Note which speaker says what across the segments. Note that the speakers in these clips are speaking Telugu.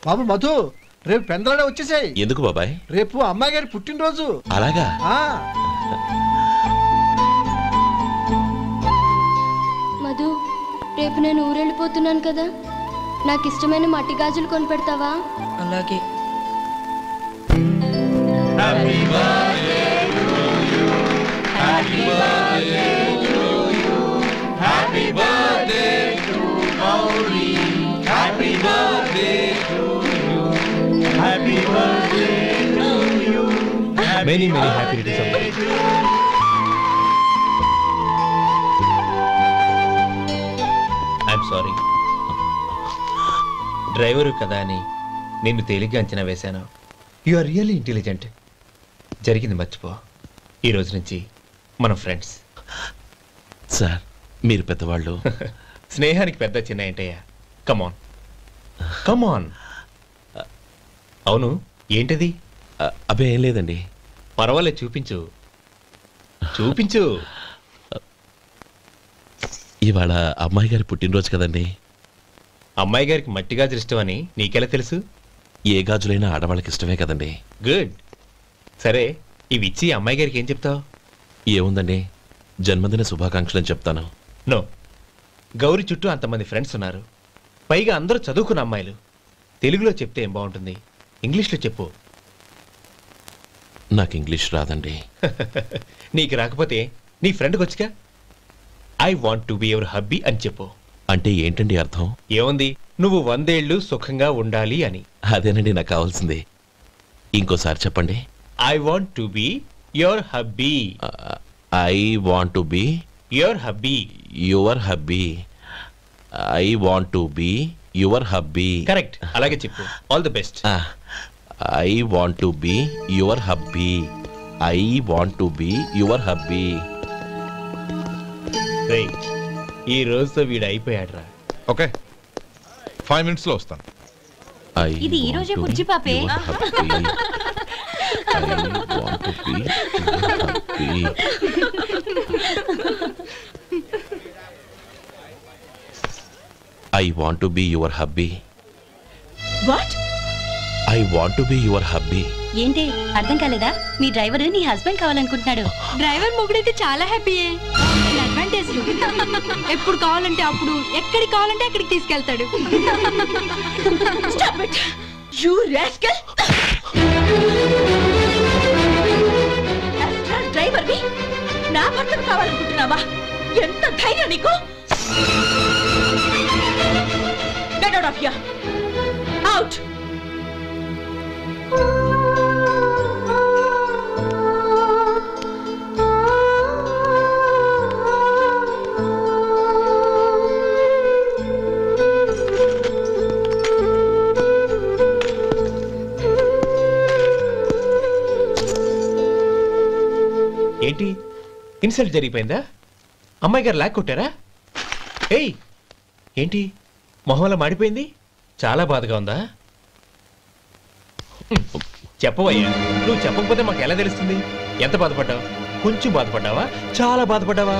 Speaker 1: బాబు మధు, రేపు పెందలాడే వచ్చేసాయి.
Speaker 2: ఎందుకు బాబాయ్?
Speaker 1: రేపు అమ్మాయి గారి పుట్టినరోజు.
Speaker 2: అలాగా?
Speaker 3: మధు, రేపు నేను ఊరెళ్ళిపోతున్నాను కదా, నాకు ఇష్టమైన మట్టి గాజులు కొనిపెడతావా?
Speaker 4: అలాగే.
Speaker 2: Many happy returns of the day. I'm sorry. Driver కదా అని నిన్ను తేలిగ్గా అంచనా వేశాను. You are really intelligent. జరిగింది మర్చిపో. ఈ రోజు నుంచి మనం ఫ్రెండ్స్.
Speaker 5: సార్, మీరు పెద్దవాళ్ళు.
Speaker 2: స్నేహానికి పెద్ద చిన్న ఏంటయ్యా? కమాన్ కమాన్. అవును, ఏంటది?
Speaker 5: అబ్బే ఏం లేదండి.
Speaker 2: పర్వాలేదు, చూపించు చూపించు.
Speaker 5: ఇవాళ అమ్మాయి గారి పుట్టినరోజు కదండి.
Speaker 2: అమ్మాయి గారికి మట్టి గాజులు ఇష్టం అని నీకెలా తెలుసు?
Speaker 5: ఏ గాజులైనా ఆడవాళ్ళకి ఇష్టమే కదండి.
Speaker 2: గుడ్. సరే, ఇవి ఇచ్చి అమ్మాయి గారికి ఏం చెప్తావు?
Speaker 5: ఏముందండి, జన్మదిన శుభాకాంక్షలు అని చెప్తాను.
Speaker 2: నో, గౌరీ చుట్టూ అంతమంది ఫ్రెండ్స్ ఉన్నారు, పైగా అందరూ చదువుకున్న అమ్మాయిలు. తెలుగులో చెప్తే ఏం బాగుంటుంది? ఇంగ్లీష్లో చెప్పు.
Speaker 5: నాకు ఇంగ్లీష్ రాదండి.
Speaker 2: నీకు రాకపోతే నీ ఫ్రెండ్కి వచ్చిగా I want to be your hubby అని చెప్పు.
Speaker 5: అంటే ఏంటండి అర్థం?
Speaker 2: ఏముంది, నువ్వు 100 ఏళ్ళు సుఖంగా ఉండాలి అని.
Speaker 5: అదేనండి నాకు కావాల్సింది. ఇంకోసారి చెప్పండి.
Speaker 2: I want to be your hubby.
Speaker 5: I want to be
Speaker 2: your hubby.
Speaker 5: Your hubby. I want to be your hubby.
Speaker 2: Correct, అలాగే చెప్పు. All the best.
Speaker 5: I want to be your hubby. I want to be your hubby.
Speaker 2: ఈ రోజుతో వీడు అయిపోయాడ్రా.
Speaker 6: ఓకే, 5 minutes లో వస్తాను.
Speaker 7: ఇది ఈ రోజే బుజ్జి పాపే.
Speaker 5: I want to be your hubby.
Speaker 7: What?
Speaker 5: I want to be your hubby.
Speaker 7: ఏంటి అర్థం కాలేదా? మీ డ్రైవర్ నీ హస్బెండ్ కావాలనుకుంటున్నాడు.
Speaker 3: డ్రైవర్ మొగుడైతే చాలా హ్యాపీయే. అడ్వాంటేజ్ ఎప్పుడు కావాలంటే అప్పుడు, ఎక్కడికి కావాలంటే అక్కడికి తీసుకెళ్తాడు.
Speaker 7: Stop it, you rascal! Driver ని నా భర్తను కావాలనుకుంటున్నావా? ఎంత ధైర్యం నీకు? Get out of here. Out.
Speaker 2: ఏంటి, ఇన్సల్ట్ జరిగిపోయిందా? అమ్మాయి గారు లాక్ కొట్టారా? ఏయ్, ఏంటి మొహంలో మాడిపోయింది? చాలా బాధగా ఉందా? చెప్పవయ్యా, నువ్వు చెప్పకపోతే మాకు ఎలా తెలుస్తుంది? ఎంత బాధపడ్డావు? కొంచెం బాధపడ్డావా? చాలా బాధపడ్డావా?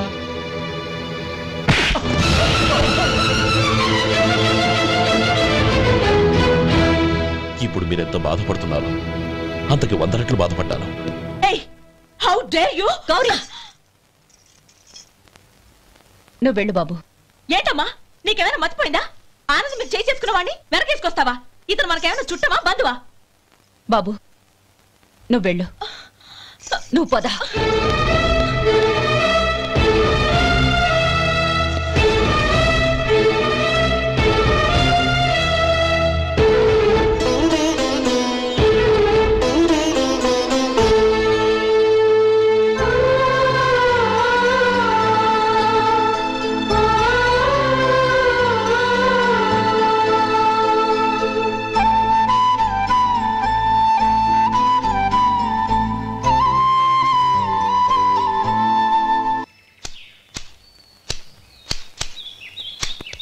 Speaker 5: ఇప్పుడు మీరెంత బాధపడుతున్నారు, అంతకి 100 రెట్లు బాధపడ్డాను.
Speaker 7: How dare you? గౌరీ, నువ్వు వెళ్ళు బాబు. ఏంటమ్మా, నీకేమైనా మర్చిపోయిందా? ఆనందం మీరు చేసుకున్నవాడిని వెనకేసుకొస్తావా? ఇతను మనకేమైనా చుట్టమా, బంధువా? బాబు నువ్వు వెళ్ళు, నువ్వు పద.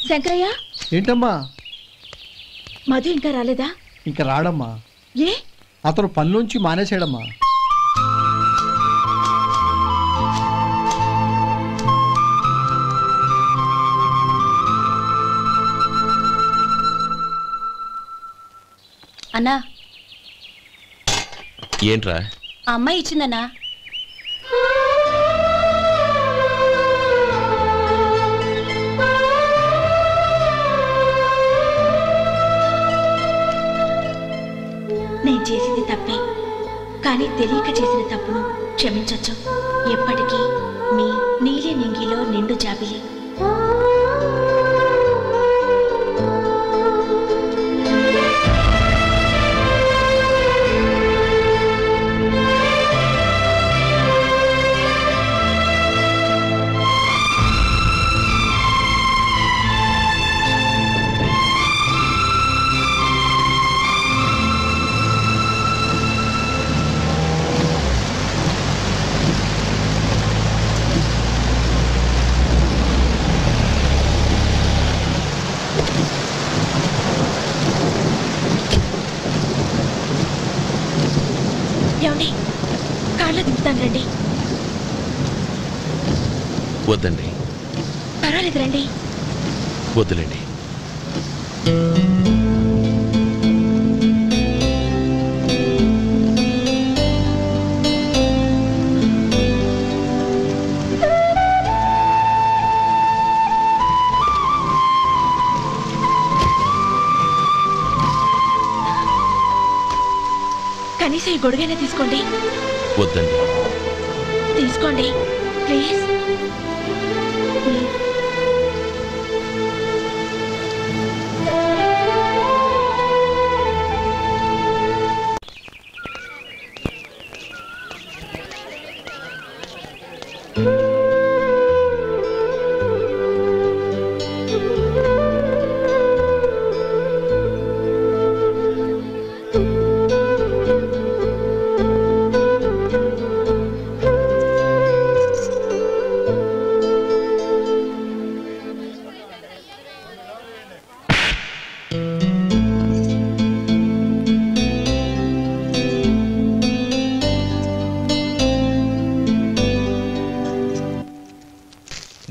Speaker 7: శంకరయ్య,
Speaker 1: ఏంటమ్మా?
Speaker 7: మధు ఇంకా రాలేదా?
Speaker 1: ఇంకా రాడమ్మా.
Speaker 7: ఏ?
Speaker 1: అతను పనిలోంచి మానేసాడమ్మా.
Speaker 4: అన్నా
Speaker 5: ఏంట్రా?
Speaker 4: ఆ అమ్మాయి ఇచ్చిందన్నా.
Speaker 7: నేను చేసింది తప్పే, కానీ తెలియక చేసిన తప్పును క్షమించొచ్చు. ఎప్పటికీ మీ నీలి నింగిలో నిండు జాబిలి. ఏమండి, కార్లో దింపుతాను రండి.
Speaker 5: వద్దండి.
Speaker 7: పర్వాలేదు రండి.
Speaker 5: వద్దులేండి.
Speaker 7: కనీసం ఈ గొడుగైనా తీసుకోండి.
Speaker 5: వద్దండి.
Speaker 7: తీసుకోండి ప్లీజ్.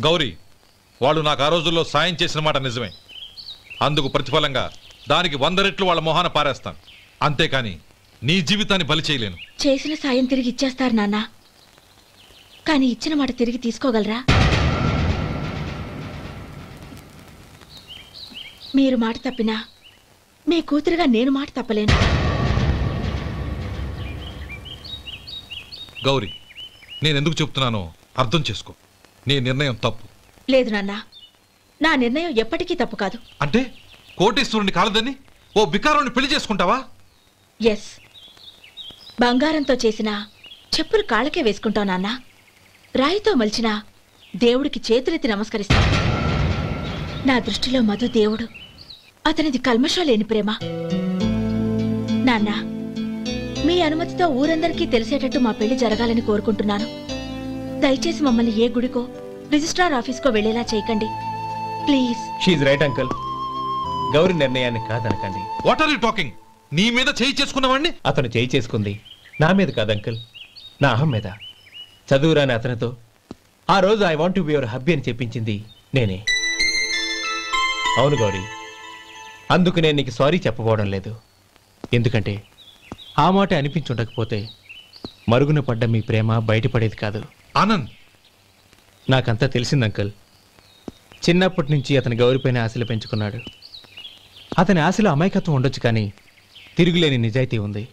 Speaker 6: గౌరీ, వాళ్ళు నాకు ఆ రోజుల్లో సాయం చేసిన మాట నిజమే. అందుకు ప్రతిఫలంగా దానికి 100 రెట్లు వాళ్ళ మొహాన పారేస్తాను. అంతేకాని నీ జీవితాన్ని బలి చేయలేను.
Speaker 7: చేసిన సాయం తిరిగి ఇచ్చేస్తారు నాన్న, కానీ ఇచ్చిన మాట తిరిగి తీసుకోగలరా? మీరు మాట తప్పినా మీ కూతురుగా నేను మాట తప్పలేను.
Speaker 6: గౌరీ, నేనెందుకు చెప్తున్నానో అర్థం చేసుకో. నీ నిర్ణయం తప్పు.
Speaker 7: లేదు నాన్న, నా నిర్ణయం ఎప్పటికీ తప్పు కాదు.
Speaker 6: అంటే కోటేశ్వరుని కాలదని ఓ బికారుని పెళ్లి చేసుకుంటావా?
Speaker 7: ఎస్, బంగారంతో చేసిన చెప్పులు కాళ్ళకే వేసుకుంటావు నాన్న. రాయితో మలిచిన దేవుడికి చేతులెత్తి నమస్కరిస్తా. నా దృష్టిలో మధు దేవుడు, అతనిది కల్మషం లేని ప్రేమ. నాన్న, మీ అనుమతితో ఊరందరికీ తెలిసేటట్టు మా పెళ్లి జరగాలని కోరుకుంటున్నాను. దయచేసి మమ్మల్ని ఏ గుడికో రిజిస్ట్రార్ ఆఫీస్కో వెళ్లేలా చేయకండి ప్లీజ్.
Speaker 2: షీఈ్ రైట్ అంకుల్. గౌరి నిర్ణయాన్ని కాదనకండి.
Speaker 6: What are you talking? నీ మీద చేయి చేసుకున్నవాడిని
Speaker 2: అతను చేయి చేసుకుంది నా మీద కాదు అంకుల్, నా అహం మీద. చదువురాని అతనితో ఆ రోజు I want to be your hubby అని చెప్పించింది నేనే. అవును గౌరీ, అందుకు నేను నీకు సారీ చెప్పబోవడం లేదు. ఎందుకంటే ఆ మాట అనిపించుండకపోతే మరుగున పడ్డ మీ ప్రేమ బయటపడేది కాదు.
Speaker 6: ఆనంద్,
Speaker 2: నాకంతా తెలిసింది అంకుల్. చిన్నప్పటి నుంచి అతని గౌరిపైన ఆశలు పెంచుకున్నాడు. అతని ఆశలో అమాయకత్వం ఉండొచ్చు, కానీ తిరుగులేని నిజాయితీ ఉంది.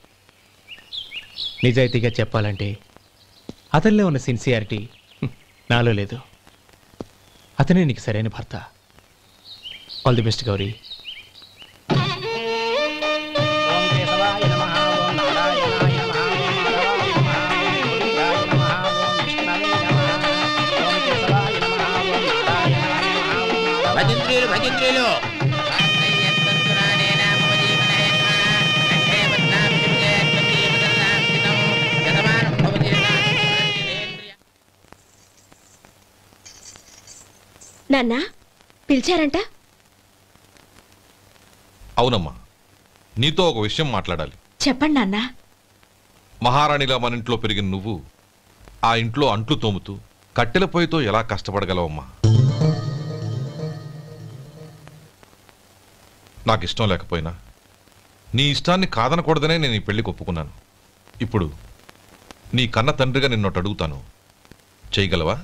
Speaker 2: నిజాయితీగా చెప్పాలంటే అతనిలో ఉన్న సిన్సియారిటీ నాలో లేదు. అతనే నీకు సరైన భర్త. All the best Gauri.
Speaker 5: భజంత్రీలు
Speaker 7: నాన్న, పిలిచారంట?
Speaker 6: అవునమ్మా, నీతో ఒక విషయం మాట్లాడాలి.
Speaker 7: చెప్పండి నాన్న.
Speaker 6: మహారాణిలా మన ఇంట్లో పెరిగిన నువ్వు ఆ ఇంట్లో అంట్లు తోముతూ కట్టెల పొయ్యితో ఎలా కష్టపడగలవమ్మా? నాకు ఇష్టం లేకపోయినా నీ ఇష్టాన్ని కాదనకూడదనే నేను ఈ పెళ్లికి ఒప్పుకున్నాను. ఇప్పుడు నీ కన్న తండ్రిగా నిన్నొకటి అడుగుతాను, చేయగలవా?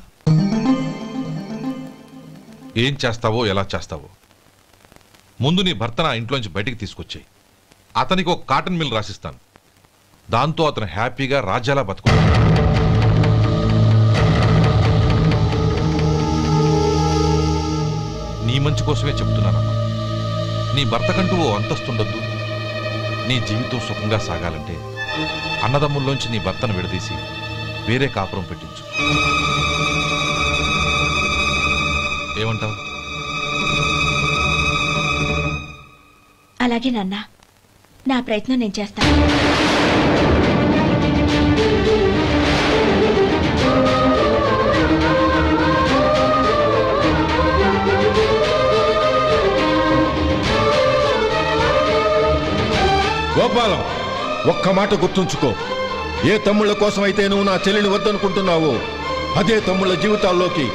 Speaker 6: ఏం చేస్తావో, ఎలా చేస్తావో ముందు నీ భర్త నా ఇంట్లోంచి బయటికి తీసుకొచ్చాయి. అతనికి ఒక కాటన్ మిల్ రాసిస్తాను. దాంతో అతను హ్యాపీగా రాజ్యాలా బతుకుతాడు. నీ మంచి కోసమే చెప్తున్నానమ్మా. నీ భర్తకంటూ ఓ అంతస్తుండొద్దు. నీ జీవితం సుఖంగా సాగాలంటే అన్నదమ్ముల్లోంచి నీ భర్తను విడదీసి వేరే కాపురం పెట్టించు. ఏమంటావు?
Speaker 7: అలాగే నాన్న, నా ప్రయత్నం నేను చేస్తాను.
Speaker 4: గోపాలం, ఒక్క మాట గుర్తుంచుకో. ఏ తమ్ముళ్ళ కోసమైతే నువ్వు నా చెల్లిని వద్దనుకుంటున్నావో అదే తమ్ముళ్ళ జీవితాల్లోకి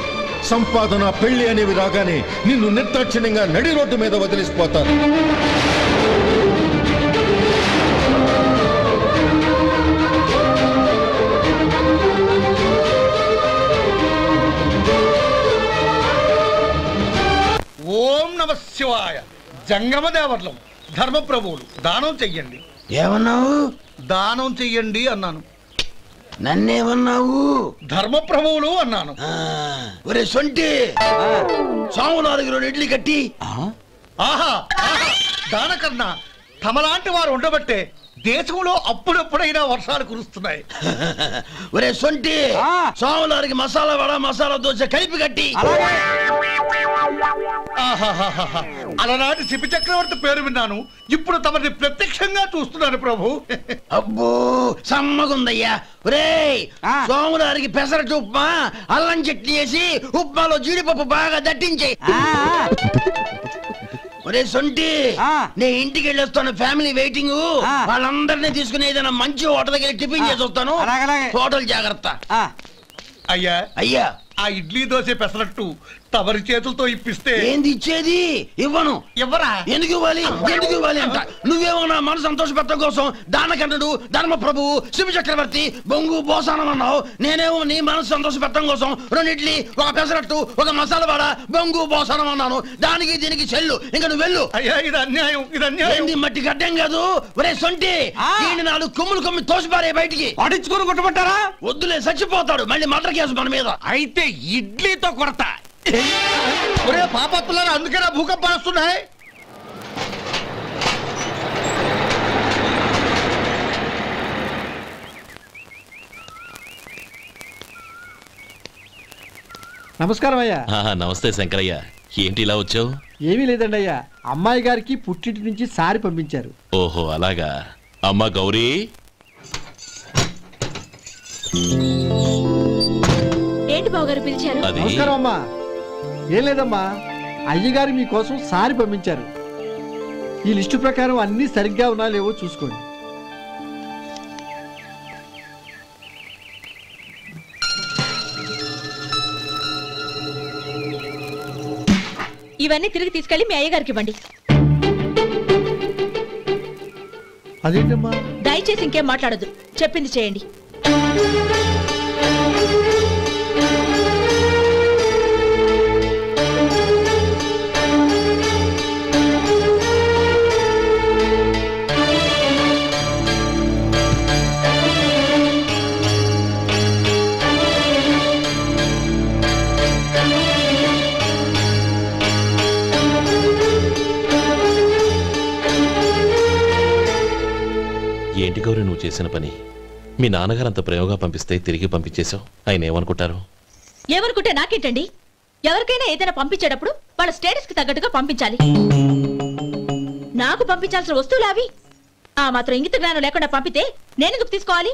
Speaker 4: సంపాదన, పెళ్లి అనేవి రాగానే నిన్ను నిర్దాక్షిణ్యంగా నడి రోడ్డు మీద వదిలేసిపోతారు.
Speaker 8: ఓం నమ శివాయ. జంగమదేవర్లం ధర్మప్రభువులు దానం చెయ్యండి.
Speaker 9: ఏమన్నావు?
Speaker 8: దానం చెయ్యండి అన్నాను.
Speaker 9: నన్నేమన్నావు?
Speaker 8: ధర్మప్రభువులు అన్నాను.
Speaker 9: ఒరే సొంటి, సాములారికి 2 ఇడ్లీ కట్టి.
Speaker 8: ఆహా, దానకన్నా తమలాంటి వారు ఉండబట్టే దేశంలో అప్పుడప్పుడైనా వర్షాలు కురుస్తున్నాయి.
Speaker 9: ఒరే సొంటి, సాములారికి మసాలా వడ, మసాలా దోశ కలిపి కట్టి.
Speaker 8: అలనాటి శిపి చక్రవర్తి పేరు విన్నాను, ఇప్పుడు తమని ప్రత్యక్షంగా చూస్తున్నాను ప్రభు.
Speaker 9: అబ్బో సమ్మగుందయ్యా. ఒరే సోములారికి పెసరట్టు ఉప్మా, అల్లం చట్నీ వేసి ఉప్మాలో జీడిపప్పు బాగా దట్టించే. ఒరే సొంటి, నే ఇంటికి వెళ్ళొస్తాను, ఫ్యామిలీ వెయిటింగ్. వాళ్ళందరినీ తీసుకుని ఏదైనా మంచి హోటల్ దగ్గర టిఫిన్ చేసి వస్తాను. హోటల్ జాగ్రత్త.
Speaker 8: అయ్యా
Speaker 9: అయ్యా,
Speaker 8: ఆ ఇడ్లీ దోశ పెసరట్టు తమరి చేతులతో ఇప్పిస్తే.
Speaker 9: ఏంది ఇచ్చేది? ఇవ్వను.
Speaker 8: ఎవరా?
Speaker 9: ఎందుకు ఇవ్వాలి? ఎందుకు ఇవ్వాలి అంట. నువ్వేమో నా మనసు సంతోషపెట్టడం కోసం దానకంటుడు, ధర్మప్రభువు, శివ చక్రవర్తి, బొంగు బోసానం అన్నావు. నేనేమో నీ మనసు సంతోషపెట్టడం కోసం 2 ఇడ్లీ, ఒక పెసరట్టు, ఒక మసాలా వడ, బొంగు బోసానం అన్నాను. దానికి దీనికి చెల్లు. ఇంకా నువ్వు వెళ్ళు.
Speaker 8: అయ్యా ఇది అన్యాయం, ఇది అన్యాయం.
Speaker 9: ఏంది మట్టి గడ్డం కాదు. ఒరే సొంటి, దీన్ని 4 కొమ్ములు తోసిపారే బయటికి.
Speaker 8: పడించుకుని కొట్టమంటారా?
Speaker 9: వద్దులే, చచ్చిపోతాడు. మళ్ళీ మర్డర్ కేసు మన మీద.
Speaker 8: అయితే ఇడ్లీతో కొడతా. ఒరే పాపత్తులారా, అందుకేనా భూకంపాలు వస్తున్నాయి?
Speaker 1: నమస్కారం అయ్యా.
Speaker 5: నమస్తే శంకరయ్య, ఏంటి ఇలా వచ్చావు?
Speaker 1: ఏమీ లేదండి అయ్యా, అమ్మాయి గారికి పుట్టింటి నుంచి సారి పంపించారు.
Speaker 5: ఓహో అలాగా. అమ్మా గౌరీ.
Speaker 7: ఏంటి బావగారు పిలిచారు?
Speaker 1: నమస్కారం అమ్మా. ఏం లేదమ్మా, అయ్యగారు మీకోసం సారి పంపించారు. ఈ లిస్టు ప్రకారం అన్ని సరిగ్గా ఉన్నా లేవో చూసుకోండి.
Speaker 7: ఇవన్నీ తిరిగి తీసుకెళ్లి మీ అయ్యగారికి ఇవ్వండి.
Speaker 1: అదేంటమ్మా?
Speaker 7: దయచేసి ఇంకేం మాట్లాడదు, చెప్పింది చేయండి.
Speaker 5: ఏంటి గౌరీ నువ్వు చేసిన పని? మీ నాన్నగారు అంత ప్రేమగా పంపిస్తే తిరిగి పంపించేశావు. ఆయన ఏమనుకుంటారు?
Speaker 7: ఏమనుకుంటే నాకేంటండి? ఎవరికైనా ఏదైనా పంపించేటప్పుడు వాళ్ళ స్టేటస్ కి తగ్గట్టుగా పంపించాలి. నాకు పంపించాల్సిన వస్తువులు అవి. ఆ మాత్రం ఇంగిత జ్ఞానం లేకుండా పంపితే నేనెందుకు తీసుకోవాలి?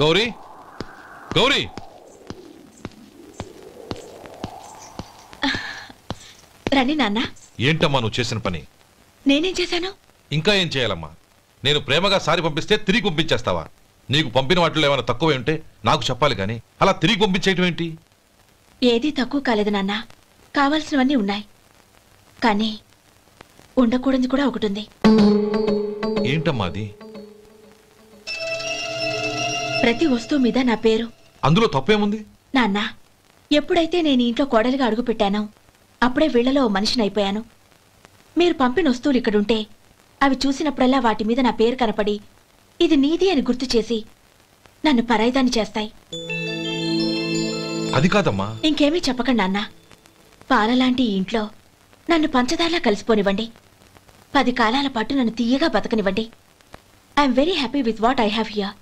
Speaker 6: గౌరీ గౌరీ
Speaker 7: రండి నాన్న.
Speaker 6: ఏంటమ్మా నువ్వు చేసిన పని?
Speaker 7: నేనేం చేశాను?
Speaker 6: ఇంకా ఏం చేయాలమ్మా? నేను ప్రేమగా సారి పంపిస్తే తిరిగి పంపించేస్తావా? నీకు పంపిన వాటిలో ఏమైనా తక్కువ ఉంటే నాకు చెప్పాలి కానీ అలా తిరిగి పంపించేయటం ఏంటి?
Speaker 7: ఏదీ తక్కువ కాలేదు నాన్న. కావాల్సినవన్నీ ఉన్నాయి, కానీ ఉండకూడదు కూడా ఒకటి ఉంది.
Speaker 6: ఏంటమ్మా అది?
Speaker 7: ప్రతి వస్తువు మీద నా పేరు.
Speaker 6: అందులో తప్పేముంది?
Speaker 7: నాన్న, ఎప్పుడైతే నేను ఇంట్లో కోడలిగా అడుగు పెట్టానో అప్పుడే వీళ్లలో మనిషిని అయిపోయాను. మీరు పంపిన వస్తువులు ఇక్కడుంటే అవి చూసినప్పుడల్లా వాటి మీద నా పేరు కనపడి ఇది నీది అని గుర్తు చేసి నన్ను పరాయిదాన్ని చేస్తాయి.
Speaker 6: అది కాదమ్మా.
Speaker 7: ఇంకేమీ చెప్పకండి నాన్న. పాలలాంటి ఈ ఇంట్లో నన్ను పంచదారలా కలిసిపోనివ్వండి. 10 కాలాల పాటు నన్ను తీయగా బతకనివ్వండి. I'm very happy with what I have here.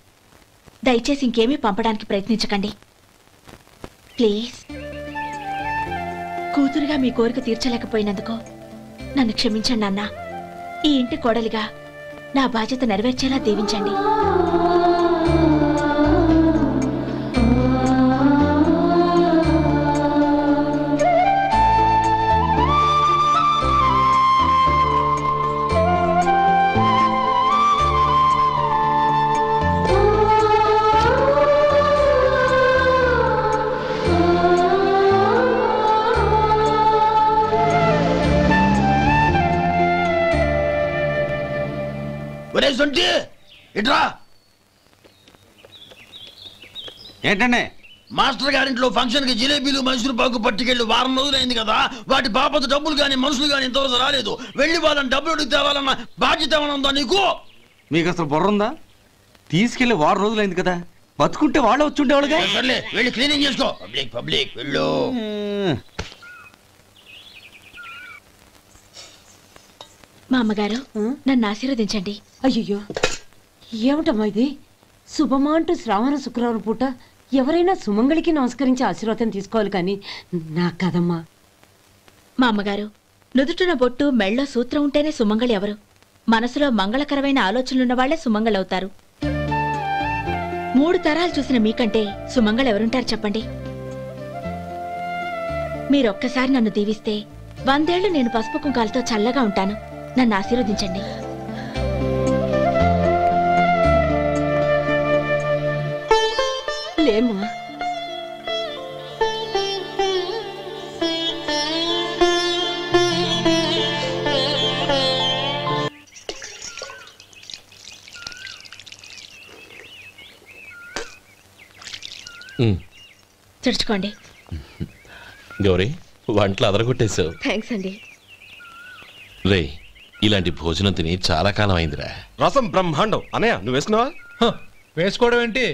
Speaker 7: దయచేసి ఇంకేమీ పంపడానికి ప్రయత్నించకండి ప్లీజ్. కూతురుగా మీ కోరిక తీర్చలేకపోయినందుకు నన్ను క్షమించండి నాన్న. ఈ ఇంటి కోడలిగా నా బాధ్యత నెరవేర్చేలా దీవించండి.
Speaker 9: ఇట్రా.
Speaker 10: ఏంటండి?
Speaker 9: మాస్టర్ గారింట్లో ఫంక్షన్ కి జిలేబీలు మైసూరు పాకు పట్టుకెళ్ళి వారం రోజులైంది కదా. వాటి బాపత డబ్బులు కానీ మనుషులు కానీ ఇంతవరకు రాలేదు. వెళ్ళి వాళ్ళని డబ్బులు అడిగి తేవాలన్న బాధ్యత ఏమైనా ఉందా నీకు?
Speaker 10: మీకు అసలు బుర్ర ఉందా? తీసుకెళ్లి వారం రోజులైంది కదా, బతుకుంటే వాళ్ళు వచ్చి ఉండేవాళ్ళుగా.
Speaker 9: సర్లే, వెళ్ళి క్లీనింగ్ చేసుకో. పబ్లిక్ వెళ్ళు.
Speaker 7: మా అమ్మగారు నన్ను ఆశీర్వదించండి.
Speaker 11: అయ్యో, ఏమిటమ్మా ఇది? శుభమా అంటూ శ్రావణ శుక్రవారం పూట ఎవరైనా సుమంగళికి నమస్కరించి ఆశీర్వాదం తీసుకోవాలి, కానీ నాకు కదమ్మా.
Speaker 7: మా అమ్మగారు, నుదుటిన బొట్టు మెళ్ళో సూత్రం ఉంటేనే సుమంగళి ఎవరు? మనసులో మంగళకరమైన ఆలోచనలున్న వాళ్లే సుమంగళవుతారు. 3 తరాలు చూసిన మీకంటే సుమంగళ ఎవరుంటారు చెప్పండి? మీరొక్కసారి నన్ను దీవిస్తే 100 ఏళ్లు నేను పసుపు కుంకాలతో చల్లగా ఉంటాను. నన్ను ఆశీర్వదించండి.
Speaker 11: లేమ్మా,
Speaker 7: తుడుచుకోండి.
Speaker 5: గౌరీ, వంటలు అదరగొట్టేశావు.
Speaker 7: థ్యాంక్స్ అండి.
Speaker 5: రే, ఇలాంటి భోజనం తిని చాలా కాలం అయిందిరా.
Speaker 12: రసం బ్రహ్మాండం. అనయ్య, నువ్వు వేసుకున్నావా?
Speaker 2: వేసుకోవడం ఏంటి,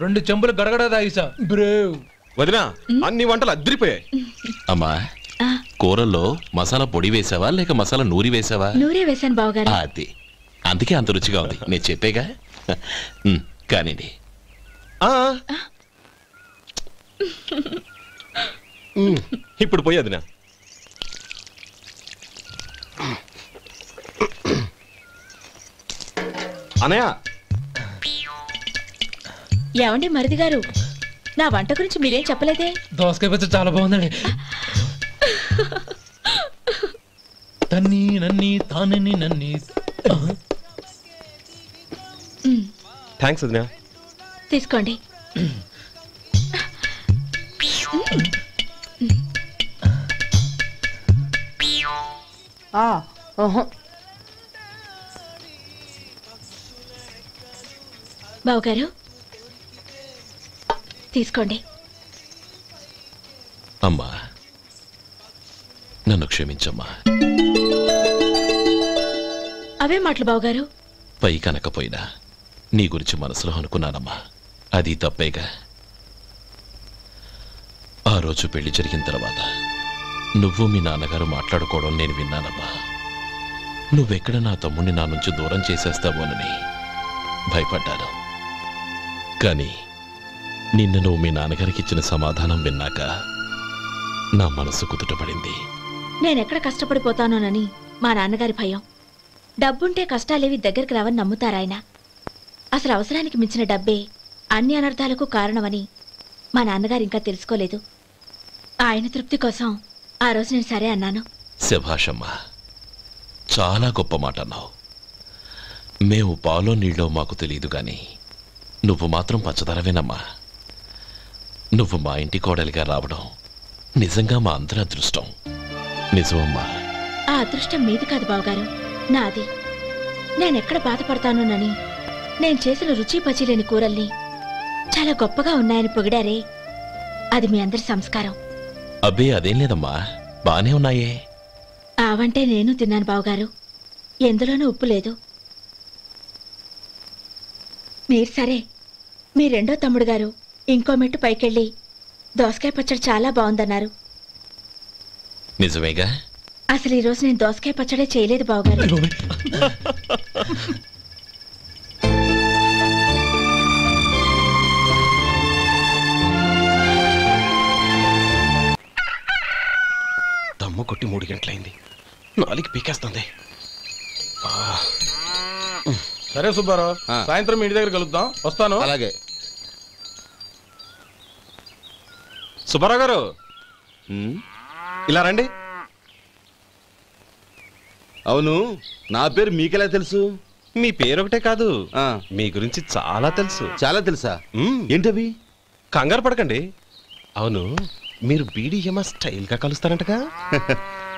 Speaker 2: 2 చెంబులు గడగడ తాగిసా. బ్రేవ్
Speaker 12: వదినా, అన్ని వంటలు అద్దరిపోయాయి.
Speaker 5: అమ్మా, కూరల్లో మసాలా పొడి వేసావా లేక మసాలా నూరి వేసావా?
Speaker 7: నూరే వేశాను బావగారు.
Speaker 5: అది అందుకే అంత రుచిగా ఉంది. నేను చెప్పేగా. కానివ్వండి.
Speaker 12: ఇప్పుడు పోయి వదినా. అనయ్య,
Speaker 7: ఏమండి మరిది గారు, నా వంట గురించి మీరేం చెప్పలేదే?
Speaker 2: దోసకాయ పచ్చడి చాలా బాగుందండి. తన్ని నన్ని తానని నన్ని.
Speaker 12: థ్యాంక్స్ వదినా.
Speaker 7: తీసుకోండి. బావగారు, తీసుకోండి.
Speaker 5: అమ్మా, నన్ను క్షమించమ్మా.
Speaker 7: అవే మాటలు బావగారు.
Speaker 5: పై కనకపోయినా నీ గురించి మనసులో అనుకున్నానమ్మా. అది తప్పేగా. ఆ రోజు పెళ్లి జరిగిన తర్వాత నువ్వు మీ నాన్నగారు మాట్లాడుకోవడం నేను విన్నానమ్మా. నువ్వెక్కడ నా తమ్ముడిని నా నుంచి దూరం చేసేస్తావోనని భయపడ్డాను. కానీ నిన్న నువ్వు మీ నాన్నగారికి ఇచ్చిన సమాధానం విన్నాక నా మనసు కుదుటపడింది.
Speaker 7: నేనెక్కడ కష్టపడిపోతానోనని మా నాన్నగారి భయం. డబ్బుంటే కష్టాలేవి దగ్గరికి రావని నమ్ముతారాయన. అసలు అవసరానికి మించిన డబ్బే అన్ని అనర్థాలకు కారణమని మా నాన్నగారు ఇంకా తెలుసుకోలేదు. ఆయన తృప్తి కోసం ఆ రోజు నేను సరే అన్నాను.
Speaker 5: శభాషమ్మా, చాలా గొప్ప మాట అన్నావు. మేము పాలో నీళ్ళో మాకు తెలియదు గాని నువ్వు మాత్రం పంచదారవేనమ్మా. నువ్వు మా ఇంటి కోడలిగా రావడం నిజంగా మా అందరి అదృష్టం. నిజమమ్మా.
Speaker 7: ఆ అదృష్టం మీది కాదు బావగారు, నాది. నేనెక్కడ బాధపడతానోనని నేను చేసిన రుచి పచిలేని కూరల్ని చాలా గొప్పగా ఉన్నాయని పొగిడారే, అది మీ అందరి సంస్కారం.
Speaker 5: అబ్బే అదేం లేదమ్మా, బానే ఉన్నాయే.
Speaker 7: ఆవంటే నేను తిన్నాను బావగారు, ఎందులోనూ ఉప్పు లేదు. మీరు సరే, మీ రెండో తమ్ముడు గారు ఇంకో మెట్టు పైకెళ్ళి దోసకాయ పచ్చడి చాలా బాగుందన్నారు.
Speaker 5: నిజమేగా?
Speaker 7: అసలు ఈరోజు నేను దోసకాయ పచ్చడే చేయలేదు బావగారు.
Speaker 12: దమ్ము కొట్టి 3 గంటలైంది, 4కి పీకేస్తుంది.
Speaker 13: సరే సుబ్బారావు, సాయంత్రం మీ ఇంటి దగ్గర కలుద్దాం. వస్తాను.
Speaker 9: అలాగే.
Speaker 12: సుబ్బారావు గారు ఇలా రండి.
Speaker 9: అవును, నా పేరు మీకెలా తెలుసు?
Speaker 12: మీ పేరు ఒకటే కాదు, మీ గురించి చాలా తెలుసు.
Speaker 9: చాలా తెలుసా? ఏంటవి?
Speaker 12: కంగారు పడకండి. అవును, మీరు బీడీఎంఆ స్టైల్గా కలుస్తారంటగా?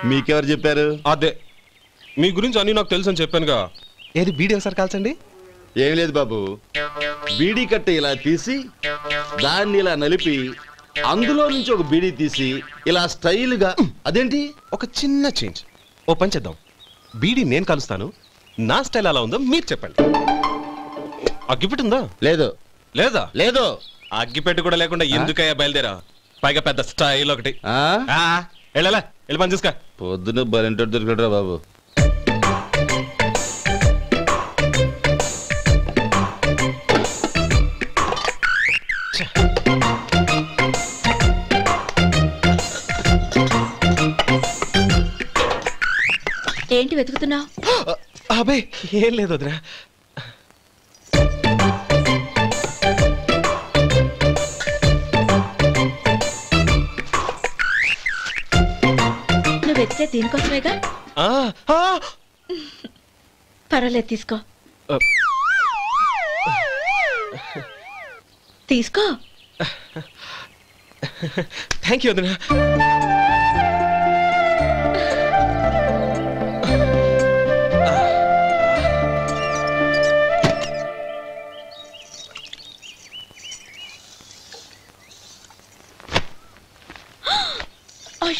Speaker 9: మీకెవరు చెప్పారు?
Speaker 12: అదే, మీ గురించి అన్ని నాకు తెలుసు అని చెప్పానుగా. ఏది బీడీ ఒకసారి కాల్చండి.
Speaker 9: ఏం లేదు బాబు, బీడీ కట్ట ఇలా తీసి దాన్ని ఇలా నలిపి అందులో నుంచి ఒక బీడీ తీసి ఇలా స్టైల్గా. అదేంటి?
Speaker 12: ఒక చిన్న చేంజ్. ఓ పని చేద్దాం, బీడీ నేను కలుస్తాను, నా స్టైల్ అలా ఉందో మీరు చెప్పండి. అగ్గిపెట్టి ఉందా?
Speaker 9: లేదు.
Speaker 12: లేదా?
Speaker 9: లేదు.
Speaker 12: అగ్గిపెట్టి కూడా లేకుండా ఎందుకయ్యా బయలుదేరా? పైగా పెద్ద స్టైల్ ఒకటి. వెళ్ళాలా, వెళ్ళి పని చూసుకో.
Speaker 9: పొద్దున బలింటోడు దొరికడరా బాబు.
Speaker 7: ఏంటి వెతుకుతున్నావు?
Speaker 12: అబే ఏం లేదు వదినా.
Speaker 7: నువ్వు వెతికే దీనికోసమేగా. పర్వాలేదు, తీసుకో. తీసుకో.
Speaker 12: థ్యాంక్ యూ వదినా.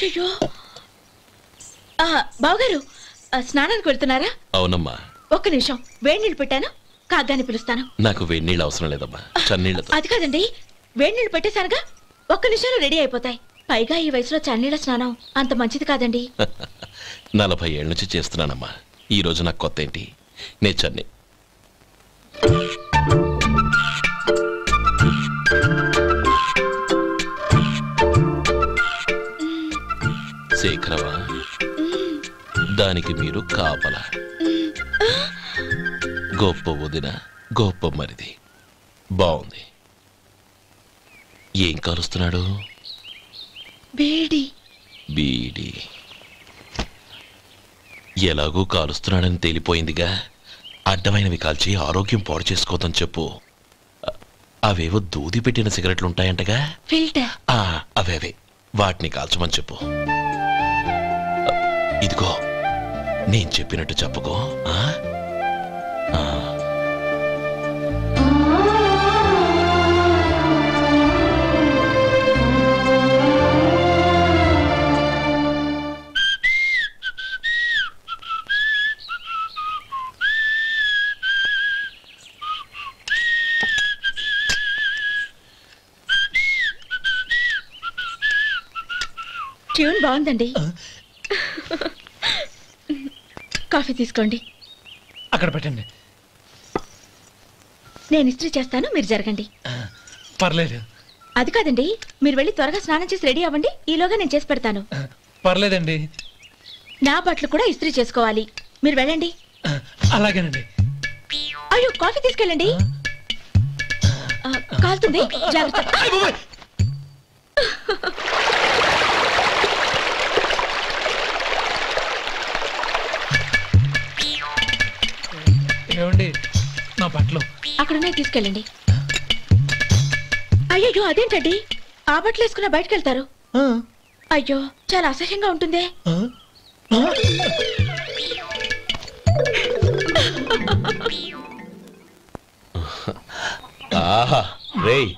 Speaker 7: అయ్యో, బావగారు స్నానానికి వెళ్తున్నారా?
Speaker 5: అవునమ్మా.
Speaker 7: ఒక్క నిమిషం, వేడి నీళ్ళు పెట్టాను, కాగ్గాని పిలుస్తాను.
Speaker 5: నాకు వేడి నీళ్ళు అవసరం లేదమ్మా, చన్నీళ్ళతో.
Speaker 7: అది కాదండి, వేడి నీళ్ళు పెట్టేశానుగా, ఒక్క నిమిషంలో రెడీ అయిపోతాయి. పైగా ఈ వయసులో చన్నీళ్ళ స్నానం అంత మంచిది కాదండి.
Speaker 5: 40 ఏళ్ళ నుంచి చేస్తున్నానమ్మా, ఈ రోజు నాకు కొత్త ఏంటి? నే చన్నీ. శేఖరవా, దానికి మీరు కాపల. గొప్ప వదిన, గొప్ప మరిది. బాగుంది. ఏం కాలుస్తున్నాడు?
Speaker 7: బీడి.
Speaker 5: బీడి ఎలాగూ కాలుస్తున్నాడని తేలిపోయిందిగా. అడ్డమైనవి కాల్చి ఆరోగ్యం పాడు చేసుకోదని చెప్పు. అవేవో దూది పెట్టిన సిగరెట్లుంటాయంటగా,
Speaker 7: ఫిల్టర్.
Speaker 5: అవే వాటిని కాల్చమని చెప్పు. ఇదిగో, నేను చెప్పినట్టు చెప్పుకో.
Speaker 7: ట్యూన్ బాగుందండి. కాఫీ తీసుకోండి.
Speaker 2: అక్కడ పెట్టండి.
Speaker 7: నేను ఇస్త్రీ చేస్తాను, మీరు జరగండి.
Speaker 2: పర్లేదు.
Speaker 7: అది కాదండి, మీరు వెళ్ళి త్వరగా స్నానం చేసి రెడీ అవ్వండి, ఈలోగా నేను చేసి పెడతాను.
Speaker 2: పర్లేదండి.
Speaker 7: నా బట్టలు కూడా ఇస్త్రీ చేసుకోవాలి, మీరు వెళ్ళండి.
Speaker 2: అలాగేనండి.
Speaker 7: అయ్యో, కాఫీ తీసుకెళ్ళండి. కాలుతుంది జాగ్రత్త.
Speaker 2: ఏమండి నా బట్టలు
Speaker 7: అక్కడనే తీసుకెళ్ళండి. అయ్యో అదేంటండి ఆ బట్టలు వేసుకున్న బయటకు వెళ్తారు? అయ్యో చాలా అసహ్యంగా ఉంటుందే.
Speaker 5: ఆహా రేయ్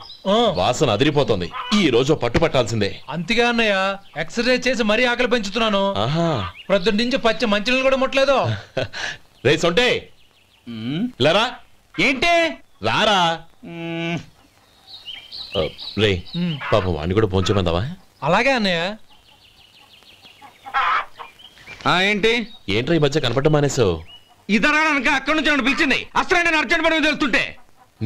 Speaker 5: వాసన అదిరిపోతుంది. ఈ రోజు పట్టుపట్టాల్సిందే.
Speaker 2: అంతగా అన్నయ్య ఎక్సర్సైజ్ చేసి మరీ ఆకలి పెంచుతున్నాను. ప్రొద్దున నుంచి పచ్చి మంచినీళ్ళు కూడా ముట్టలేదు.
Speaker 5: రే సొంటే లరా
Speaker 10: ఏంటి
Speaker 5: రారా రే పాపం వాణ్ణి కూడా పోంచమందావా?
Speaker 2: అలాగే అన్నయ్య.
Speaker 10: ఏంటి
Speaker 5: ఏంట్రా ఈ మధ్య కనపడడం మానేసావు?
Speaker 10: ఇద్దరు అక్కడి నుంచి నన్ను పిలిచింది. అసలు నేను అర్జెంట్ పని తెలుస్తుంటే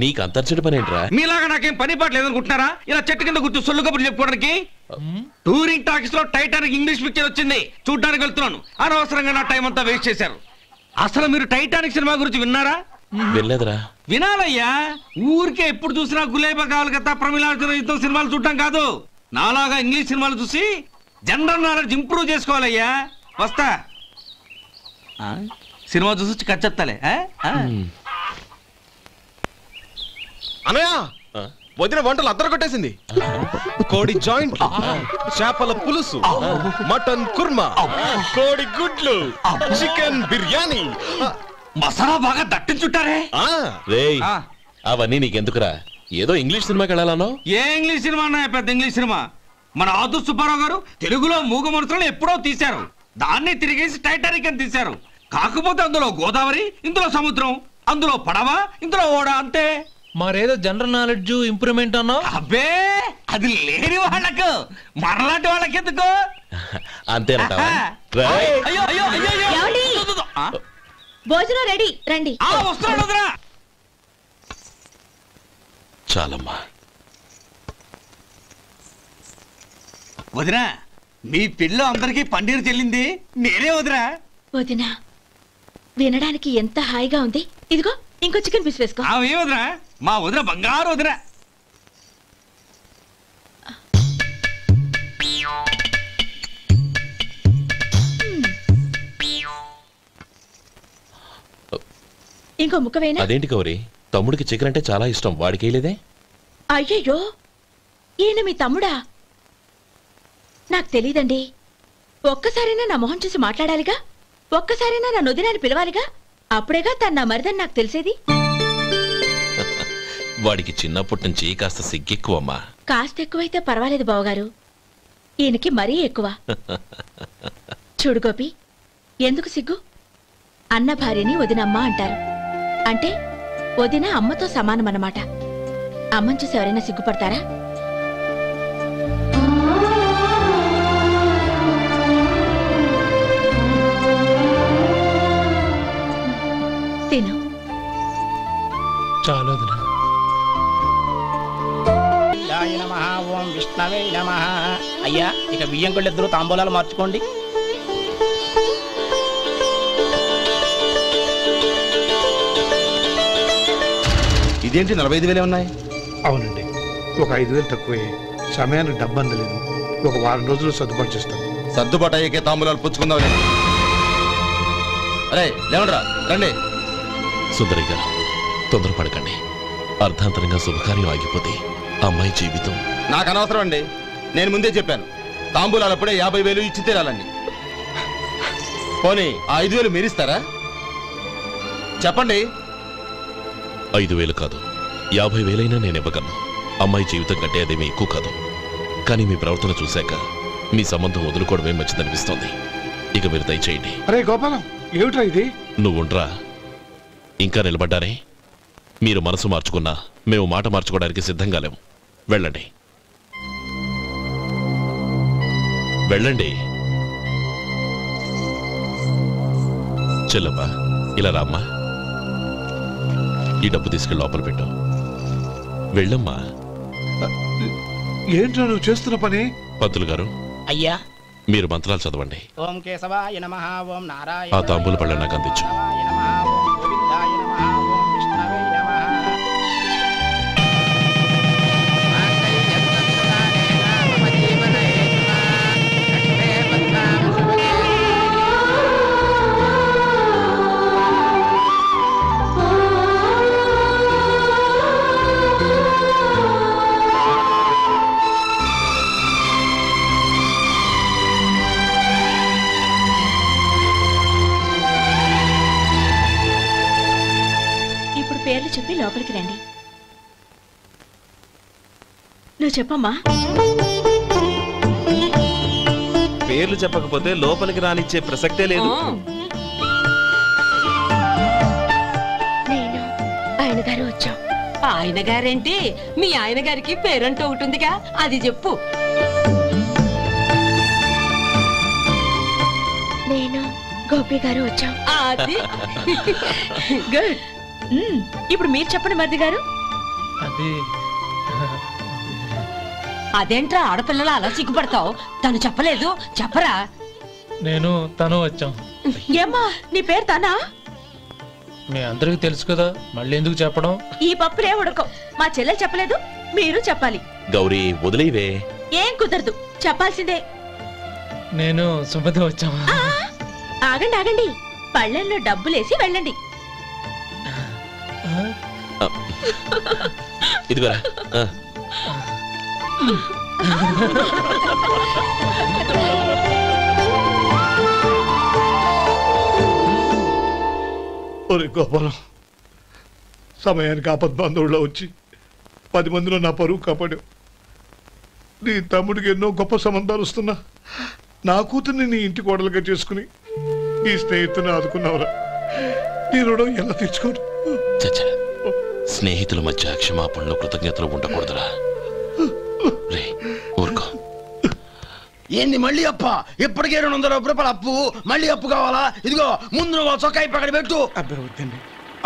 Speaker 5: నీకు అంతర్చడి పని ఏంట్రా?
Speaker 10: మీలాగా నాకేం పని పాట లేదనుకుంటున్నారా? ఇలా చెట్టు కింద కూర్చో సొల్లు కబుర్లు చెప్పుకోవడానికి. టూరింగ్ టాకీస్ లో టైటానిక్ ఇంగ్లీష్ పిక్చర్ వచ్చింది, చూడ్డానికి వెళ్తున్నాను. అనవసరంగా నా టైం అంతా వేస్ట్ చేశారు. అసలు మీరు టైటానిక్ సినిమా గురించి విన్నారా?
Speaker 5: వెళ్ళలేదురా.
Speaker 10: వినాలయ్యా. ఊరికే ఎప్పుడు చూసినా గులేబా కావాలి కదా ప్రమిళార్జున యుద్ధం సినిమాలు చూడటం కాదు. నాలాగా ఇంగ్లీష్ సినిమాలు చూసి జనరల్ నాలెడ్జ్ ఇంప్రూవ్ చేసుకోవాలయ్యా. వస్తా. సినిమా చూసి కచ్చెత్తాలే.
Speaker 12: అనయా వదిన వంటలు అద్దరు కొట్టేసింది. కోడి జాయింట్, చేపల పులుసు, మటన్ కుర్మా, కోడి గుడ్లు, చికెన్ బిర్యానీ,
Speaker 10: మసాలా బాగా దట్టించుంటారే.
Speaker 5: రేయ్ అవన్నీ నీకెందుకురా? ఏదో ఇంగ్లీష్ సినిమాకి వెళ్ళాలనో?
Speaker 10: ఏ ఇంగ్లీష్ సినిమా అన్నా? పెద్ద ఇంగ్లీష్ సినిమా. మన ఆదు సుబ్బారావు గారు తెలుగులో మూగమరుతులను ఎప్పుడో తీశారు. దాన్ని తిరిగేసి టైటానిక్ అని తీశారు. కాకపోతే అందులో గోదావరి, ఇందులో సముద్రం, అందులో పడవ, ఇందులో ఓడ, అంతే.
Speaker 2: మరేదో జనరల్ నాలెడ్జ్ ఇంప్రూవ్మెంట్ అన్నా?
Speaker 10: అబ్బే అది లేని వాళ్ళకు, మరలాంటి వాళ్ళకి ఎందుకు?
Speaker 5: అంతేనంటావా?
Speaker 7: భోజనం రెడీ, రండి.
Speaker 10: వస్తున్నాడు వదరా.
Speaker 5: చాలమ్మా
Speaker 10: వదినా, మీ పిల్ల అందరికీ పన్నీరు చెల్లింది నేనే వదినా.
Speaker 7: వదినా వినడానికి ఎంత హాయిగా ఉంది. ఇదిగో ఇంకో చికెన్ పీస్ వేసుకో.
Speaker 10: ఏ వదినా, మా వదిన బంగారు వదినా.
Speaker 7: ఇంకో ముక్క వేయనా?
Speaker 5: అదేంటి గౌరీ, తమ్ముడికి చికెన్ అంటే చాలా ఇష్టం, వాడికి వేయలేదే?
Speaker 7: అయ్యయ్యో ఈయన మీ తమ్ముడా? నాకు తెలీదండి. ఒక్కసారైనా నా మొహం చూసి మాట్లాడాలిగా, ఒక్కసారైనా నా నొదినాన్ని పిలవాలిగా, అప్పుడేగా తన నా మరిదని నాకు తెలిసేది.
Speaker 5: వాడికి చిన్నప్పటి నుంచి కాస్త సిగ్గెక్కువమ్మా.
Speaker 7: కాస్త ఎక్కువైతే పర్వాలేదు బావగారు, ఈయనకి మరీ ఎక్కువ. చూడు గోపి, ఎందుకు సిగ్గు? అన్న భార్యని వదినమ్మ అంటారు. అంటే వదిన అమ్మతో సమానం అన్నమాట. అమ్మని చూసి ఎవరైనా సిగ్గుపడతారా? తిను.
Speaker 2: చాలు వదినా.
Speaker 14: ఓం విష్ణవే నమః. అయ్యా ఇక బియ్యం కొళ్ళు ఇద్దరు తాంబూలాలు మార్చుకోండి.
Speaker 9: ఇదేంటి 45,000 ఉన్నాయి?
Speaker 8: అవునండి, ఒక 5,000 తక్కువే. సమయానికి డబ్బు అందలేదు. ఒక వారం రోజులు సర్దుబాటు చేస్తాం.
Speaker 9: సర్దుబాటు అయ్యే తాంబూలాలు పుచ్చుకుందాం. అరే లేవండ్రా, రండి.
Speaker 5: సుందరి గారు తొందరపడకండి. అర్ధాంతరంగా శుభకార్యం ఆగిపోతే అమ్మాయి జీవితం.
Speaker 9: నాకు అనవసరం అండి, నేను ముందే చెప్పాను. తాంబూలాలప్పుడే 50,000 ఇచ్చి తీరాలండి. పోనీ ఆ 5,000 మీరిస్తారా? చెప్పండి.
Speaker 5: 5,000 కాదు, 50,000 నేను ఇవ్వగలను. అమ్మాయి జీవితం కంటే అదేమీ ఎక్కువ కాదు. కానీ మీ ప్రవర్తన చూశాక మీ సంబంధం వదులుకోవడమే మంచిదనిపిస్తోంది. ఇక మీరు దయచేయండి.
Speaker 8: అరే గోపాలం, ఏమిట్రా ఇది?
Speaker 5: నువ్వుండ్రా, ఇంకా నిలబడ్డారే. మీరు మనసు మార్చుకున్నా మేము మాట మార్చుకోవడానికి సిద్ధంగా లేము. వెళ్ళండి వెళ్ళండి. చెల్లమ్మా ఇలా రామ్మా, ఈ డబ్బు తీసుకెళ్ళి లోపల పెట్టు. వెళ్ళమ్మా.
Speaker 8: ఏంట్రా నువ్వు చేస్తున్న పని?
Speaker 5: పంతులు గారు,
Speaker 14: అయ్యా
Speaker 5: మీరు మంత్రాలు చదవండి.
Speaker 14: ఓం కేశవాయ నమః. ఓం నారాయణ.
Speaker 5: ఆ తాంబూల పళ్ళ నాకు అందించు.
Speaker 14: ఓం గోవిందాయ నమః. ఓం విష్ణవే నమః.
Speaker 7: పేర్లు చెప్పి లోపలికి రండి. నువ్వు చెప్పమ్మా.
Speaker 12: పేర్లు చెప్పకపోతే లోపలికి రానిచ్చే ప్రసక్తే లేదు.
Speaker 15: నేను ఆయన గారు వచ్చాం.
Speaker 11: ఆయన గారేంటి, మీ ఆయన గారికి పేరంటూ ఒకటి ఉందిగా, అది చెప్పు.
Speaker 15: నేను గోపి గారు వచ్చాం.
Speaker 11: అది
Speaker 7: గుడ్. ఇప్పుడు మీరు చెప్పండి మరిది గారు.
Speaker 11: అదేంట్రా ఆడపిల్లలు అలా సిగ్గుపడతావు? తను చెప్పలేదు, చెప్పరా.
Speaker 16: నేను తను వచ్చాం.
Speaker 7: ఏమ్మా నీ పేరు తనా?
Speaker 16: మీ అందరికి తెలుసు కదా, మళ్ళీ ఎందుకు చెప్పడం?
Speaker 7: ఈ పప్పులే ఉడకం. మా చెల్లెలు చెప్పలేదు, మీరు చెప్పాలి.
Speaker 5: గౌరీ వదిలేవే.
Speaker 7: ఏం కుదరదు, చెప్పాల్సిందే.
Speaker 16: నేను సుమతి వచ్చాం.
Speaker 7: ఆగండి ఆగండి, పళ్ళెంలో డబ్బులేసి వెళ్ళండి.
Speaker 5: ఇదిగోరా.
Speaker 8: ఒరే గోపాలం, సమయానికి ఆపద్బాంధవుల్లో వచ్చి 10 మందిలో నా పరువు కాపాడావు. నీ తమ్ముడికి ఎన్నో గొప్ప సంబంధాలు వస్తున్నా నా కూతుర్ని నీ ఇంటి కోడలుగా చేసుకుని నీ స్నేహితుని ఆదుకున్నావురా. నీ రుణం ఎలా తీర్చుకోరు?
Speaker 5: స్నేహితుల మధ్య క్షమాపణలు కృతజ్ఞతలు ఉండకూడదురా. రే ఊరుకో.
Speaker 9: ఏంది మళ్ళీ అప్ప? ఇప్పటికే 200 రూపాయలు అప్పు, మళ్ళీ అప్పు కావాలా? ఇదిగో ముందు నువ్వు చొక్కాయి పక్కన పెట్టు.
Speaker 13: అబ్బాయి వద్దండి,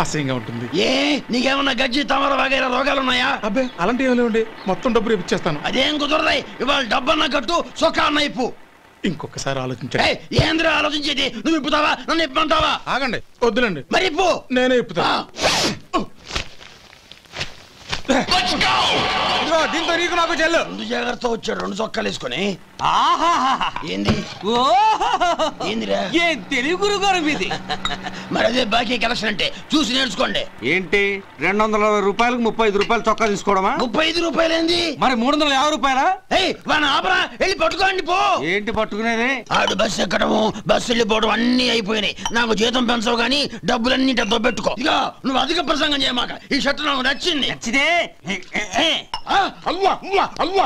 Speaker 13: అసహ్యంగా ఉంటుంది.
Speaker 9: ఏ నీకేమన్నా గజ్జి తమర వగైరా రోగాలు ఉన్నాయా?
Speaker 13: అబ్బాయి అలాంటి ఏమి లేవండి, మొత్తం డబ్బు రేపు ఇచ్చేస్తాను.
Speaker 9: అదేం కుదరదాయి. ఇవాళ డబ్బన్నా కట్టు, చొక్కా అన్న ఇప్పు.
Speaker 13: ఇంకొకసారి ఆలోచించండి.
Speaker 9: ఏంద్రా ఆలోచించేది? నువ్వు ఇప్పుతావా, నన్ను ఇప్పమంటావా?
Speaker 13: ఆగండి, వద్దులండి.
Speaker 9: మరి ఇప్పు.
Speaker 13: నేనే ఇప్పుతా. దీంతో నీకు నాకు చెల్లు.
Speaker 9: ముందు జాగ్రత్త వచ్చాడు 2 చొక్కాలు వేసుకొని. ఏంది ఏందిరా?
Speaker 10: ఏం తెలుగు గురుగారు మీది?
Speaker 9: మరి అదే బాకీ కలెక్షన్ అంటే చూసి నేర్చుకోండి.
Speaker 10: ఏంటి 220 రూపాయలకు 35 రూపాయలు చొక్కా తీసుకోవడమా?
Speaker 9: 35 రూపాయలు ఏంది?
Speaker 10: మరి 350 రూపాయలా?
Speaker 9: వాడిని ఆపరా, వెళ్ళి పట్టుకోండి పో.
Speaker 10: ఏంటి పట్టుకునేది?
Speaker 9: ఆడు బస్సు ఎక్కడము, బస్సు వెళ్ళిపోవడం అన్ని అయిపోయినాయి. నాకు జీతం పెంచవు గానీ డబ్బులన్నీ దొబ్బెట్టుకో. ఇక నువ్వు అధిక ప్రసంగం చేయమాక. ఈ షర్ట్ నాకు నచ్చింది.
Speaker 10: నచ్చితే
Speaker 9: అల్వా అల్వా అల్వా.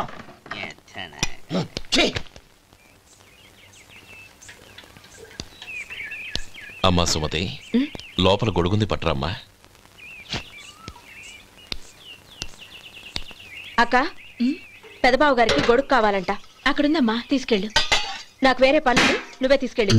Speaker 5: అమ్మా సుమతి, లోపల గొడుగుంది పట్టరమ్మా.
Speaker 15: అక్క, పెదబాబు గారికి గొడుగు కావాలంట.
Speaker 7: అక్కడుందమ్మా, తీసుకెళ్ళు.
Speaker 15: నాకు వేరే పనులు, నువ్వే తీసుకెళ్ళు.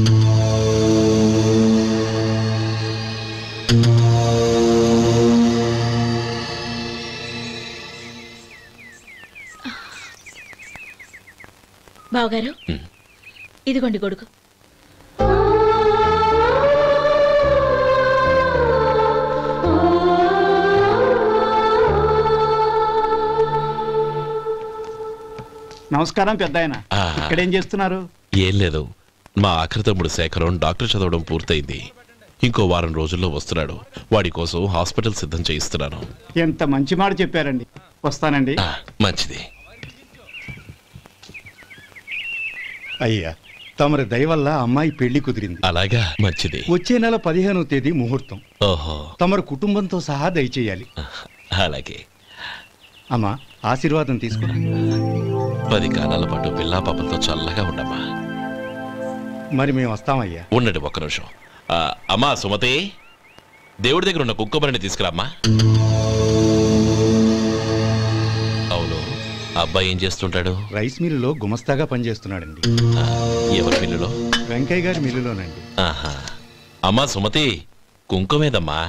Speaker 7: బావగారు, ఇదిగోండి గొడుగు.
Speaker 17: నమస్కారం పెద్దాయన. ఇక్కడేం చేస్తున్నారు?
Speaker 5: ఏం లేదు, మా ఆఖరి తమ్ముడు శేఖరం డాక్టర్ చదవడం పూర్తయింది. ఇంకో వారం రోజుల్లో వస్తున్నాడు. వాడి కోసం హాస్పిటల్ సిద్ధం చేయిస్తున్నాను.
Speaker 17: ఎంత మంచి మాట చెప్పారండి. వస్తానండి.
Speaker 5: మంచిది.
Speaker 18: అయ్యా, తమరి దయ వల్ల అమ్మాయి పెళ్లి కుదిరింది.
Speaker 5: అలాగా, మంచిది.
Speaker 18: వచ్చే నెల 15వ తేదీ ముహూర్తం.
Speaker 5: ఓహో.
Speaker 18: తమరు కుటుంబంతో సహా దయచేయాలి.
Speaker 5: అలాగే.
Speaker 18: అమ్మా, ఆశీర్వాదం తీసుకురా.
Speaker 5: 10 కాలాల పాటు పిల్లా పాపలతో చల్లగా ఉండమ్మా.
Speaker 18: మరి మేము వస్తామయ్యా.
Speaker 5: ఉండండి ఒక్క నిమిషం. అమ్మా సుమతి, దేవుడి దగ్గర ఉన్న కుక్కమరిని తీసుకురామ్మా. అవును, అబ్బాయి ఏం చేస్తుంటాడు?
Speaker 18: రైస్ మిల్లులో గుమస్తాగా పనిచేస్తున్నాడండి.
Speaker 5: ఎవరి మిల్లులో?
Speaker 18: వెంకయ్య గారి మిల్లులోనండి.
Speaker 5: ఆహా. అమ్మా సుమతి, కుంకుమేదమ్మా?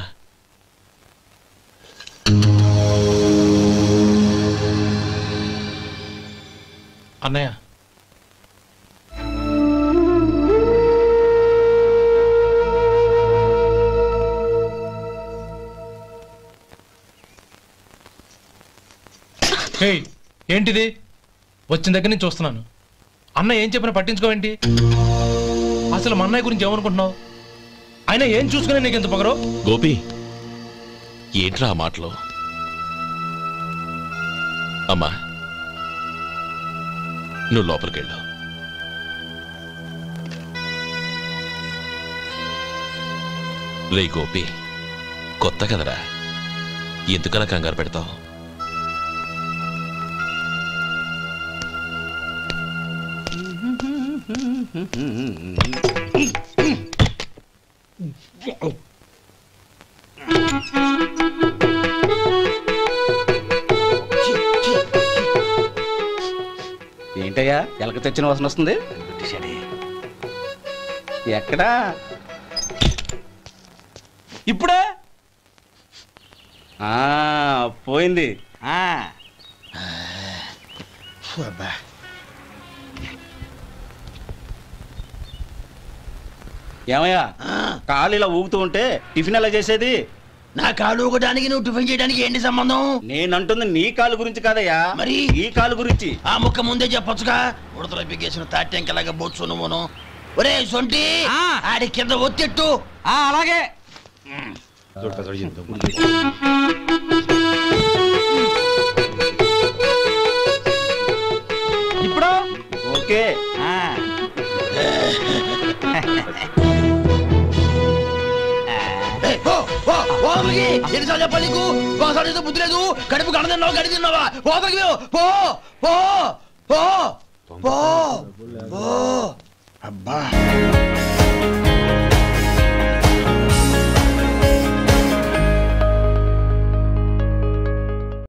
Speaker 16: అన్నయ్య, ఏంటిది? వచ్చిన దగ్గర నుంచి చూస్తున్నాను. అన్న ఏం చెప్పినా పట్టించుకోవేంటి? అసలు మా అన్నయ్య గురించి ఏమనుకుంటున్నావు? ఆయన ఏం చూసుకునే నీకు ఎంత పొగరు?
Speaker 5: గోపి, ఏంట్రా ఆ మాటలు? అమ్మా, నువ్వు లోపలికెళ్ళు. రే గోపి, కొత్త కదరా, ఎందుకలా కంగారు పెడతావు?
Speaker 14: ఏంటయ్యా ఎలక తెచ్చిన వాసన వస్తుంది? ఎక్కడా? ఇప్పుడే పోయింది. ఏమయ్యా కాలు ఇలా ఊగుతూ ఉంటే టిఫిన్ ఎలా చేసేది?
Speaker 9: నా కాలు ఊగడానికి నువ్వు టిఫిన్ చేయడానికి ఏంటి సంబంధం?
Speaker 14: నేనంటుంది నీ కాలు గురించి కాదయ్యా,
Speaker 9: మరి
Speaker 14: ఈ కాలు గురించి.
Speaker 9: ఆ ముక్క ముందే చెప్పొచ్చుగా. ఉడతలో బిగేసిన తాట్యంకలాగా బొచ్చు నువ్వును. ఒరే సొంటి, ఆడి కింద ఒత్తెట్టు.
Speaker 10: అలాగే.
Speaker 14: ఇప్పుడు ఓకే.
Speaker 9: ఎన్నిసార్లు చెప్పాలి నీకు? ఒకసారి బుద్ధి లేదు. కడుపు గడ తిన్నావు, గడి తిన్నావా? పోతకి పో పో పో పో పో. అబ్బా